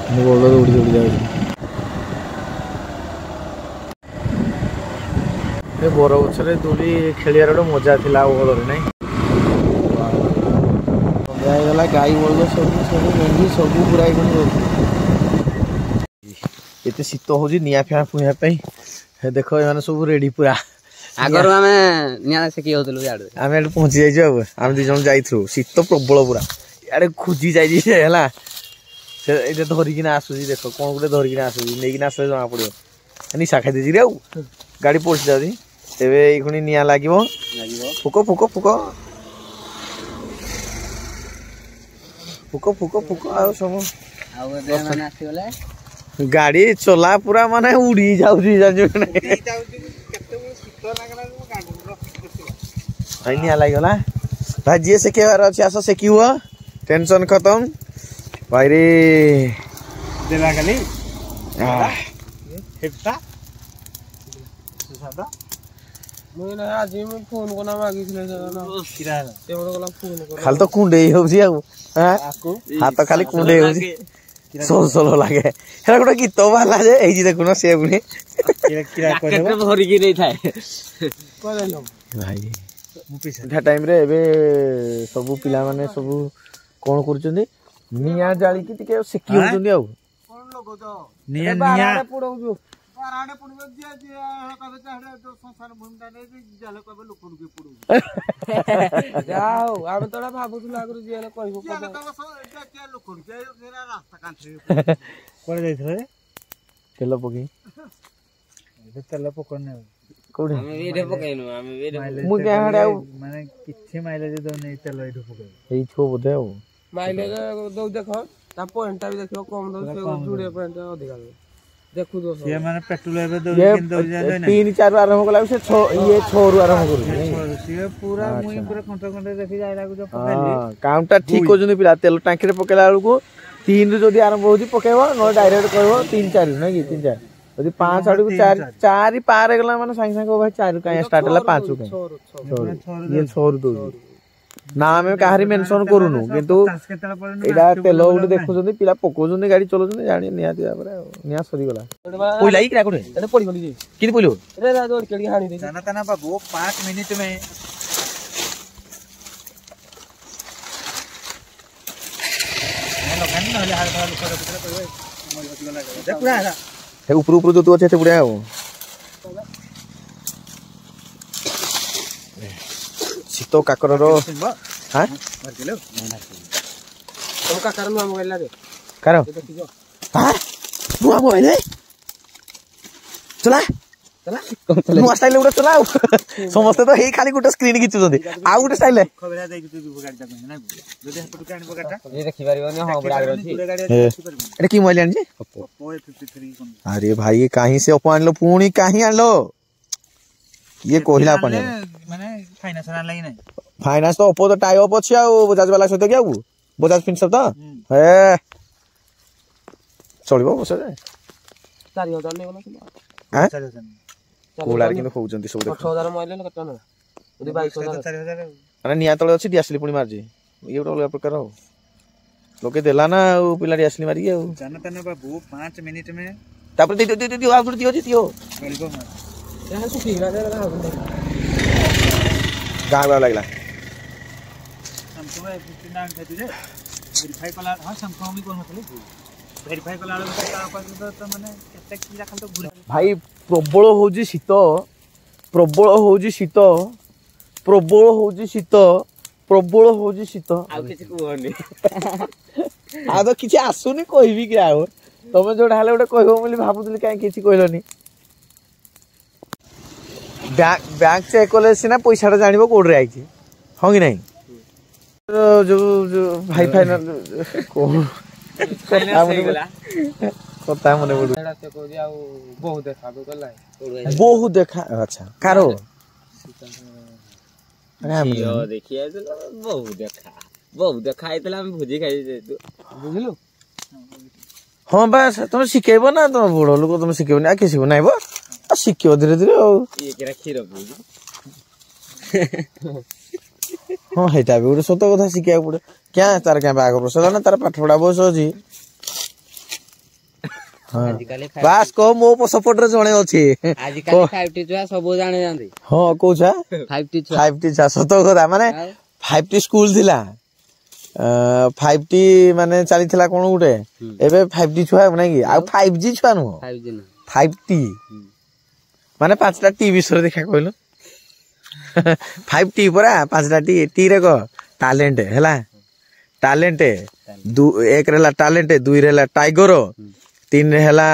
गोड़ उड़ी उड़ी जाए बर गचर दूली खेलियार गोटे मजा था बल ना गला गाई बल सब सब मेढ़ी सब पूरा एत शीत हो निआ फिआ पुहवाई देख ये सब रेडी पूरा आगर आम सेकी आम ये पहुंची जाइए आम दी जन जाइलु शीत प्रबल पूरा इे खोजी जाइए धरिकी आसूसी देख कौन गोटे धरिकी आसूसी नहीं आस जना पड़ो निशा खाई दे गाड़ी पड़ी जाऊँगी तेरे ये निआ लगे फुक फुक फुक फुक फुक फुक आ सब गाड़ी चला पूरा माने उड़ी जाऊँगी निआ लगला भाई जी सेकेबार अच्छे आस सेकी हुआ टेंशन खत्म भाई रे देला खाली खाली तो कुंडे हाथ खाली कुंडे सोल सोल लगे गोटे गीत बाहर जे देखुन सी पुणी टाइम रे सब पिला माने सब कौन कर निया जाली की सेकी होचंदी आउ निया निया तेल पकई तेल पकड़ने कोठी माने किछि माइलेज दने तेल एठो पकई एई छो बोधे आउ माइलेज दो देखो ता पॉइंट भी देखो कम दो से जुड़े पॉइंट अधिक देखु दो ये माने पेट्रोल एबे दो किन दो जाय ना 3-4 आरंभ कला से 6 ये 6 रु आरंभ करू ये पूरा मुई पूरा कंटे देखि जाय लागु जो पकैली काउंटा ठीक हो जने पिला तेल टांकी रे पकेला को 3 रु जदी आरंभ होजी पकेबो न डायरेक्ट कहबो 3-4 नै कि 3-4 यदि 5 आडू 4 ही पार गला माने सांग सांग भाई 4 रु काया स्टार्ट हला 5 रु काया ये 6 रु दो ना में कहारी मेंशन करूनु किंतु एडा तेल उड देखुछन पिला पकोछन गाड़ी चलोछन जानी निया दिया पर निया सरी गला कोई लाइक रा कोठे एने पड़ी गली किति पइलो रे रा जोड़ केड़ी हानी दे तना तना बाबू 5 मिनिट में लगानी नहले हाल हाल कर कहबे मोर होती गला देख पूरा हे ऊपर ऊपर जो तू अच्छे से बुढ़ा हो शीतो काकर रो हां मार दिलो तुम काकर नु मोबाइल रे करो हां नुआ मोबाइल है चला चला नुआ स्टाइल उडा चलाओ समस्त तो हे खाली गुटे स्क्रीन खिचु जदी आ गुटे स्टाइल है खबरा दे कि तू गाड़ी ता ना जदी हपटु कान बगाटा ये देखि पारिबनी हां बड़ा आगे अछि एटा की मोबाइल आनजी ओप्पो A53 अरे भाई कहीं से ओप्पो आनलो पूणी कहीं आनलो ये कोहिला पने माने फाइनेंस ना लई नै फाइनेंस तो ओप्पो तो टाई अप अछि आ बजाज वाला सहित क्या बजाज फिन सब तो हे चलिबो बस 4000 नै गला हैं 4000 कोलार किन खोउचंती सब देख 8000 मोबाइल ले कटना यदि 22000 4000 अरे निया तळे अछि डियासली पुणी मारजी ये गोटे अलग प्रकार हो लोके देला ना पिला डियासली मारी आ जाना तने बाबू 5 मिनिट में तापर दे आ गुड दियो जितियो गलबो मार यहां तू ठीक ना दे गावा लागला हमको 59 थे तुझे वेरीफाई कला हां संख्या भी कोन मतलब वेरीफाई कला तो माने केते की राखल तो घुरे भाई प्रबल होजी शीत प्रबल होजी शीत प्रबल होजी शीत प्रबल होजी शीत आ किछ कोनी आ तो किछ आसुनी कहबी कि आ तमे जोडा हाले गोटे कहबो बोली भाबुतली काई किछ कहलोनी बैंक चेक कले सिना पैसा जानिबो कोड रे आइछि हां कि नहीं जो भाई फाइनल को कता मने बोलू एडा से को जाऊ बहुत देखा दो गला बहुत देखा अच्छा कारो यो देखिए तो बहुत देखा आइतला हम भुजी खाइ तू बुझलु हां बस तुम सिखेबो ना तुम बड़ लोक तुम सिखेबो ना किसी बनाइबो आ सिखियो धीरे धीरे ये केरा खीर बुझ हां हेटा भी गोटे सत कथा सिखिया पड़े क्या तार क्या बाग प्रसला ना तार पाठ पढ़ा बस अछि ବାସ୍ କହ ମୋ ସପୋର୍ଟ ରେ ଜଣେ ଅଛି ଆଜିକାଲି 5T ଛୁଆ ସବୁ ଜାଣି ଯାଆନ୍ତି। ହଁ କୋଉ ଛୁଆ 5T ଛୁଆ 5T ଛୁଆ ସତ କଥା ମାନେ 5T ସ୍କୁଲ ଥିଲା 5T ମାନେ ଚାଲିଥିଲା କଣ ଗୋଟେ ଏବେ 5T ଛୁଆ ନାଇଁ କି ଆଉ 5G ଛୁଆ ନୁହଁ 5T ମାନେ 5ଟା ଟି ବିଷୟରେ ଦେଖିଆ କହିଲୁ 5T ପରା 5ଟା ଟି ରେ କହ ଟାଲେଣ୍ଟ ହେଲା ଟାଲେଣ୍ଟ 1 ରେ ହେଲା ଟାଲେଣ୍ଟ 2 ରେ ହେଲା टाइगर 3 रे ହେଲା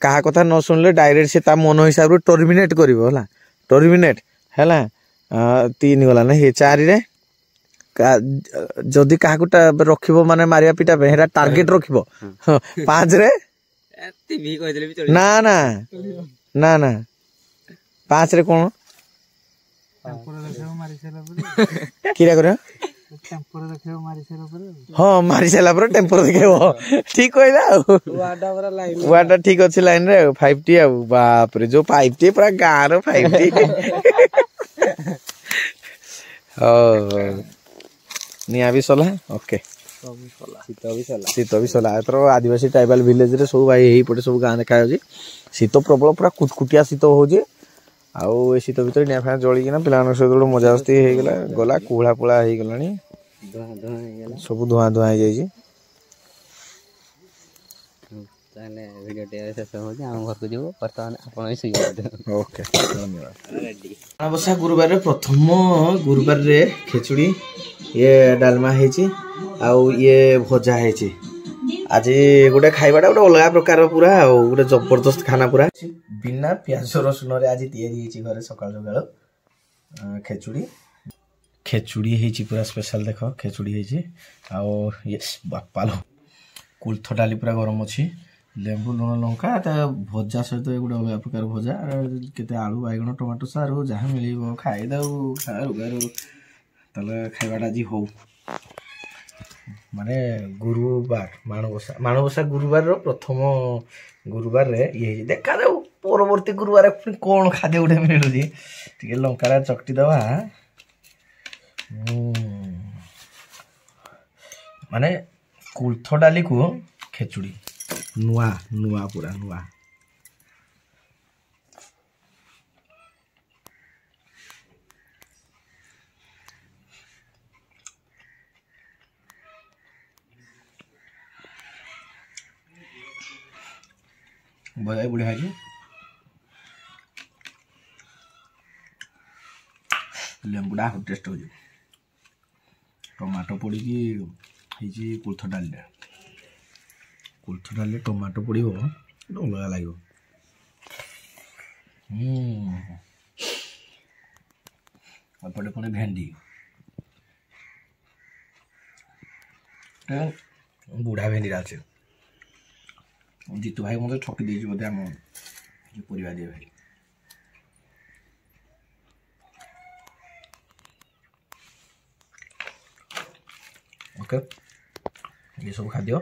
कहा कथा न सुनले डायरेक्ट से ता मन हिसाब रे टर्मिनेट करिवो होला टर्मिनेट हैला 3 गला नै 4 रे जदी कहा को रखिबो माने मारिया पिटा हेरा टारगेट रखिबो 5 रे टीवी कह देले भी चली ना ना ना ना 5 रे कोन किरा करे हाँ मारी सारा पर टेम्पर देखे ठीक कहला वाटा ठीक अच्छे लाइन रे 5T आ बाप रे जो 5T पूरा गाँ रो 5T निया भी सला ओके शीत भी सला एतर आदिवासी ट्राइबल विलेज रे सब भाई एही पटे सब गाँ देखा जाउची शीत प्रबल पूरा कुटकुटिया शीत होउची आउ ए शीत भीतर निया फा जळी किना पिलान सहित मजा मस्ती हे गेला गला कुहळा पुळा हे गेलानी सब धुआं धुआं हो जाइए ओके धन्यवाद बसा गुरुवार प्रथम गुरुवार रे खिचड़ी ये डालमा है आउ ये भजा है आज गोटे खाइबाटा गोटे अलग प्रकार पूरा गोटे जबरदस्त खाना पूरा बिना प्याज रसुन रे आज तैयारी घरे सकाल सकाल खिचड़ी खेचुड़ी है पूरा स्पेशल देख खेचुड़ी है बापा लो कुल्थ डाली पूरा गरम अच्छी लेंबू लुण लंका भजा सहित गोटे अलग प्रकार भजा केते आलू बैगण टमाटो सारू जहाँ मिल खाईदे खाइबाटा आज हो माने गुरुवार माणबसा गुरुवार प्रथम गुरुवार रे ये देखा जाऊ परवर्ती गुरुवार कौन खाद्य गोटे मिलूँ लंका चकटी दवा माने कुल्थ डाली को खेचुड़ी नुआ नुआ पूरा नुआ बजाय बुढ़िया जी लेंबुड़ा टेस्ट हो टमाटो पड़ी की कुल्थ डाल टमाटो पड़ अलग लगे अपटे पुणी भेंडी बुढ़ा भेंडी अच्छे जीतू भाई मतलब ठकी दे बोधे आम परिवा दिए भाई ओके ये सब खाद्य